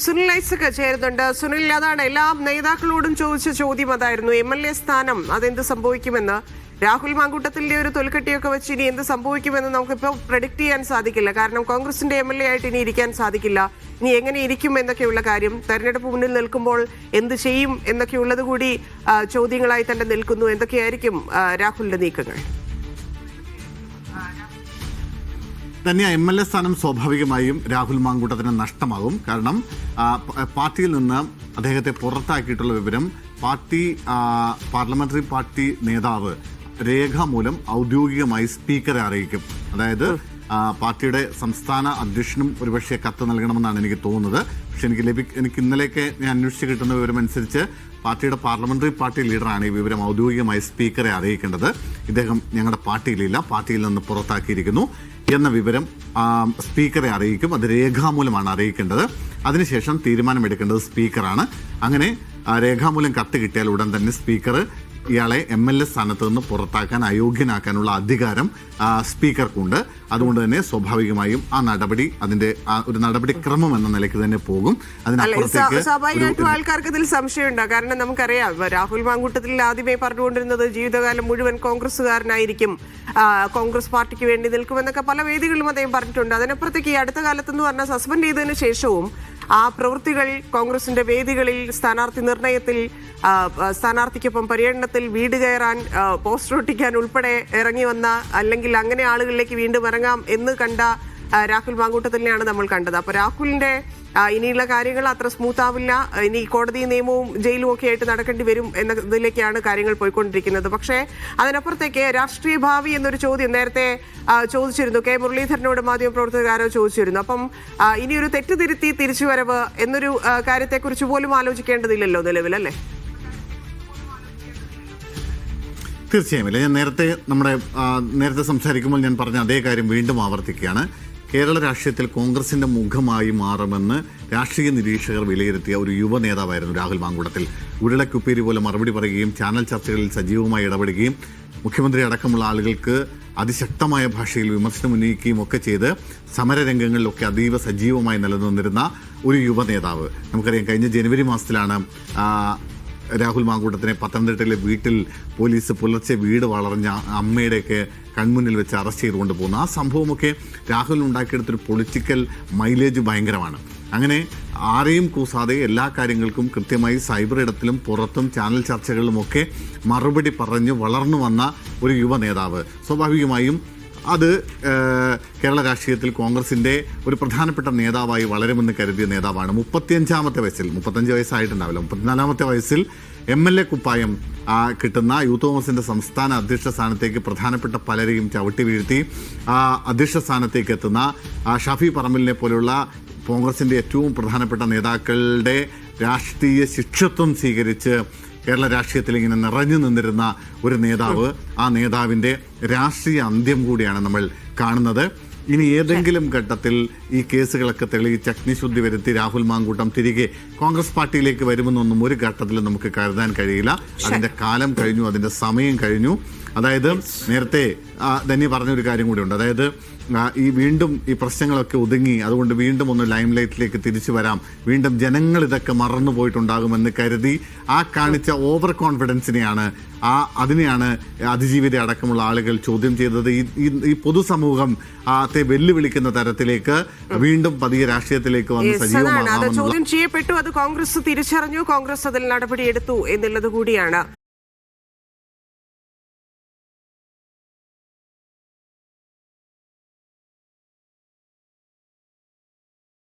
സുനിൽ ഐസക് ചേരുന്നുണ്ട്. സുനിൽ, അതാണ് എല്ലാ നേതാക്കളോടും ചോദിച്ച ചോദ്യം അതായിരുന്നു. MLA സ്ഥാനം അതെന്ത് സംഭവിക്കുമെന്ന്. രാഹുൽ മാങ്കൂട്ടത്തിന്റെ ഒരു തൊലിക്കെട്ടിയൊക്കെ വെച്ച് ഇനി എന്ത് സംഭവിക്കുമെന്ന് നമുക്കിപ്പോൾ പ്രഡിക്റ്റ് ചെയ്യാൻ സാധിക്കില്ല. കാരണം കോൺഗ്രസിന്റെ MLA ആയിട്ട് ഇനി ഇരിക്കാൻ സാധിക്കില്ല. ഇനി എങ്ങനെ ഇരിക്കും എന്നൊക്കെയുള്ള കാര്യം, തെരഞ്ഞെടുപ്പ് മുന്നിൽ നിൽക്കുമ്പോൾ എന്ത് ചെയ്യും എന്നൊക്കെയുള്ളത് കൂടി ചോദ്യങ്ങളായി തന്നെ നിൽക്കുന്നു. എന്തൊക്കെയായിരിക്കും രാഹുലിന്റെ നീക്കങ്ങൾ? തന്നെ MLA സ്ഥാനം സ്വാഭാവികമായും രാഹുൽ മാങ്കൂട്ടത്തിന് നഷ്ടമാകും. കാരണം പാർട്ടിയിൽ നിന്ന് അദ്ദേഹത്തെ പുറത്താക്കിയിട്ടുള്ള വിവരം പാർലമെന്ററി പാർട്ടി നേതാവ് രേഖാമൂലം ഔദ്യോഗികമായി സ്പീക്കറെ അറിയിക്കും. അതായത് പാർട്ടിയുടെ സംസ്ഥാന അധ്യക്ഷനും ഒരുപക്ഷെ കത്ത് നൽകണമെന്നാണ് എനിക്ക് തോന്നുന്നത്. പക്ഷെ എനിക്ക് ഇന്നലെയൊക്കെ ഞാൻ അന്വേഷിച്ച് കിട്ടുന്ന വിവരം അനുസരിച്ച് പാർട്ടിയുടെ പാർലമെന്ററി പാർട്ടി ലീഡറാണ് ഈ വിവരം ഔദ്യോഗികമായി സ്പീക്കറെ അറിയിക്കേണ്ടത്. ഇദ്ദേഹം ഞങ്ങളുടെ പാർട്ടിയിലില്ല, പാർട്ടിയിൽ നിന്ന് പുറത്താക്കിയിരിക്കുന്നു എന്ന വിവരം സ്പീക്കറെ അറിയിക്കും. അത് രേഖാമൂലമാണ് അറിയിക്കേണ്ടത്. അതിനുശേഷം തീരുമാനമെടുക്കേണ്ടത് സ്പീക്കറാണ്. അങ്ങനെ രേഖാമൂലം കത്ത് കിട്ടിയാൽ ഉടൻ തന്നെ സ്പീക്കർ ഇയാളെ MLA സ്ഥാനത്ത് നിന്ന് പുറത്താക്കാൻ അയോഗ്യനാക്കാനുള്ള അധികാരം സ്പീക്കർക്കുണ്ട്. അതുകൊണ്ട് തന്നെ സ്വാഭാവികമായും ആ നടപടി അതിന്റെ ഒരു നടപടിക്രമം എന്ന നിലയ്ക്ക് തന്നെ പോകും. സ്വാഭാവികമായിട്ടും ആൾക്കാർക്ക് ഇതിൽ സംശയമുണ്ട്. കാരണം നമുക്കറിയാം, രാഹുൽ മാങ്കൂട്ടത്തിൽ ആദ്യമേ പറഞ്ഞുകൊണ്ടിരുന്നത് ജീവിതകാലം മുഴുവൻ കോൺഗ്രസ്സുകാരനായിരിക്കും, കോൺഗ്രസ് പാർട്ടിക്ക് വേണ്ടി നിൽക്കുമെന്നൊക്കെ പല വേദികളിലും അദ്ദേഹം പറഞ്ഞിട്ടുണ്ട്. അതിനപ്പുറത്തേക്ക് ഈ അടുത്ത കാലത്തെന്ന് പറഞ്ഞാൽ സസ്പെൻഡ് ചെയ്തതിനു ശേഷവും ആ പ്രവൃത്തികൾ കോൺഗ്രസിന്റെ വേദികളിൽ സ്ഥാനാർത്ഥി നിർണയത്തിൽ, സ്ഥാനാർത്ഥിക്കൊപ്പം പര്യടനത്തിൽ, വീട് കയറാൻ, പോസ്റ്റർ ഒട്ടിക്കാൻ ഉൾപ്പെടെ ഇറങ്ങി വന്ന, അല്ലെങ്കിൽ അങ്ങനെ ആളുകളിലേക്ക് വീണ്ടും ഇറങ്ങാം എന്ന് കണ്ട രാഹുൽ മാങ്കൂട്ടത്തിനെയാണ് നമ്മൾ കണ്ടത്. അപ്പൊ രാഹുലിന്റെ ഇനിയുള്ള കാര്യങ്ങൾ അത്ര സ്മൂത്ത് ആവില്ല. ഇനി കോടതി നിയമവും ജയിലും ഒക്കെ ആയിട്ട് നടക്കേണ്ടി വരും എന്നതിലേക്കാണ് കാര്യങ്ങൾ പോയിക്കൊണ്ടിരിക്കുന്നത്. പക്ഷേ അതിനപ്പുറത്തേക്ക് രാഷ്ട്രീയ ഭാവി എന്നൊരു ചോദ്യം നേരത്തെ ചോദിച്ചിരുന്നു. കെ മുരളീധരനോട് മാധ്യമപ്രവർത്തകരോ ചോദിച്ചിരുന്നു. അപ്പം ഇനിയൊരു തെറ്റുതിരുത്തി തിരിച്ചുവരവ് എന്നൊരു കാര്യത്തെക്കുറിച്ച് പോലും ആലോചിക്കേണ്ടതില്ലല്ലോ നിലവിൽ, അല്ലേ? തീർച്ചയായും ഇല്ല. ഞാൻ നേരത്തെ സംസാരിക്കുമ്പോൾ ഞാൻ പറഞ്ഞ അതേ കാര്യം വീണ്ടും ആവർത്തിക്കുകയാണ്. കേരള രാഷ്ട്രീയത്തിൽ കോൺഗ്രസിന്റെ മുഖമായി മാറുമെന്ന് രാഷ്ട്രീയ നിരീക്ഷകർ വിലയിരുത്തിയ ഒരു യുവ നേതാവായിരുന്നു രാഹുൽ മാങ്കൂട്ടത്തിൽ. ഉരുളക്കുപ്പേരി പോലെ മറുപടി പറയുകയും ചാനൽ ചർച്ചകളിൽ സജീവമായി ഇടപെടുകയും മുഖ്യമന്ത്രി അടക്കമുള്ള ആളുകൾക്ക് അതിശക്തമായ ഭാഷയിൽ വിമർശനം ഉന്നയിക്കുകയും ഒക്കെ ചെയ്ത് സമരരംഗങ്ങളിലൊക്കെ അതീവ സജീവമായി നിലനിന്നിരുന്ന ഒരു യുവ നേതാവ്. നമുക്കറിയാം, കഴിഞ്ഞ ജനുവരി മാസത്തിലാണ് രാഹുൽ മാങ്കൂട്ടത്തിനെ പത്തനംതിട്ടയിലെ വീട്ടിൽ പോലീസ് പുലർച്ചെ വീട് വളർന്ന അമ്മയുടെയൊക്കെ കൺമുന്നിൽ വെച്ച് അറസ്റ്റ് ചെയ്തുകൊണ്ട് പോകുന്നു. ആ സംഭവമൊക്കെ രാഹുൽ ഉണ്ടാക്കിയെടുത്തൊരു പൊളിറ്റിക്കൽ മൈലേജ് ഭയങ്കരമാണ്. അങ്ങനെ ആരെയും കൂസാതെ എല്ലാ കാര്യങ്ങൾക്കും കൃത്യമായി സൈബർ ഇടത്തിലും പുറത്തും ചാനൽ ചർച്ചകളിലുമൊക്കെ മറുപടി പറഞ്ഞ് വളർന്നു വന്ന ഒരു യുവ നേതാവ്. സ്വാഭാവികമായും അത് കേരള രാഷ്ട്രീയത്തിൽ കോൺഗ്രസിന്റെ ഒരു പ്രധാനപ്പെട്ട നേതാവായി വളരുമെന്ന് കരുതിയ നേതാവാണ്. 35 വയസ്സിൽ, 35 വയസ്സായിട്ടുണ്ടാവില്ല, 34 വയസ്സിൽ MLA കുപ്പായം കിട്ടുന്ന യൂത്ത് കോൺഗ്രസിന്റെ സംസ്ഥാന അധ്യക്ഷ സ്ഥാനത്തേക്ക് പ്രധാനപ്പെട്ട പലരെയും ചവിട്ടി വീഴ്ത്തി അധ്യക്ഷ സ്ഥാനത്തേക്ക് എത്തുന്ന ഷാഫി പറമ്പലിനെ പോലുള്ള കോൺഗ്രസിന്റെ ഏറ്റവും പ്രധാനപ്പെട്ട നേതാക്കളുടെ രാഷ്ട്രീയ ശിക്ഷത്വം സ്വീകരിച്ച് കേരള രാഷ്ട്രീയത്തിൽ ഇങ്ങനെ നിറഞ്ഞു നിന്നിരുന്ന ഒരു നേതാവ്, ആ നേതാവിൻ്റെ രാഷ്ട്രീയ അന്ത്യം കൂടിയാണ് നമ്മൾ കാണുന്നത്. ഇനി ഏതെങ്കിലും ഘട്ടത്തിൽ ഈ കേസുകളൊക്കെ തെളിയിച്ച് അഗ്നിശുദ്ധി വരുത്തി രാഹുൽ മാങ്കൂട്ടം തിരികെ കോൺഗ്രസ് പാർട്ടിയിലേക്ക് വരുമെന്നൊന്നും ഒരു ഘട്ടത്തിൽ നമുക്ക് കരുതാൻ കഴിയില്ല. അതിൻ്റെ കാലം കഴിഞ്ഞു, അതിൻ്റെ സമയം കഴിഞ്ഞു. അതായത് നേരത്തെ ധന്യ പറഞ്ഞൊരു കാര്യം കൂടിയുണ്ട്. അതായത് വീണ്ടും ഈ പ്രശ്നങ്ങളൊക്കെ ഒതുങ്ങി, അതുകൊണ്ട് വീണ്ടും ഒന്ന് ലൈം ലൈറ്റിലേക്ക് തിരിച്ചു വരാം, വീണ്ടും ജനങ്ങൾ ഇതൊക്കെ മറന്നുപോയിട്ടുണ്ടാകുമെന്ന് കരുതി കാണിച്ച ഓവർ കോൺഫിഡൻസിനെയാണ് അതിനെയാണ് അതിജീവിത അടക്കമുള്ള ആളുകൾ ചോദ്യം ചെയ്തത്. ഈ പൊതുസമൂഹം വെല്ലുവിളിക്കുന്ന തരത്തിലേക്ക് വീണ്ടും പതിയെ രാഷ്ട്രീയത്തിലേക്ക് വന്ന് സജീവമാകാമെന്ന് ചോദ്യം ചെയ്യപ്പെട്ടു. അത് കോൺഗ്രസ് തിരിച്ചറിഞ്ഞു, കോൺഗ്രസ് അതിൽ നടപടിയെടുത്തു എന്നുള്ളത് കൂടിയാണ്.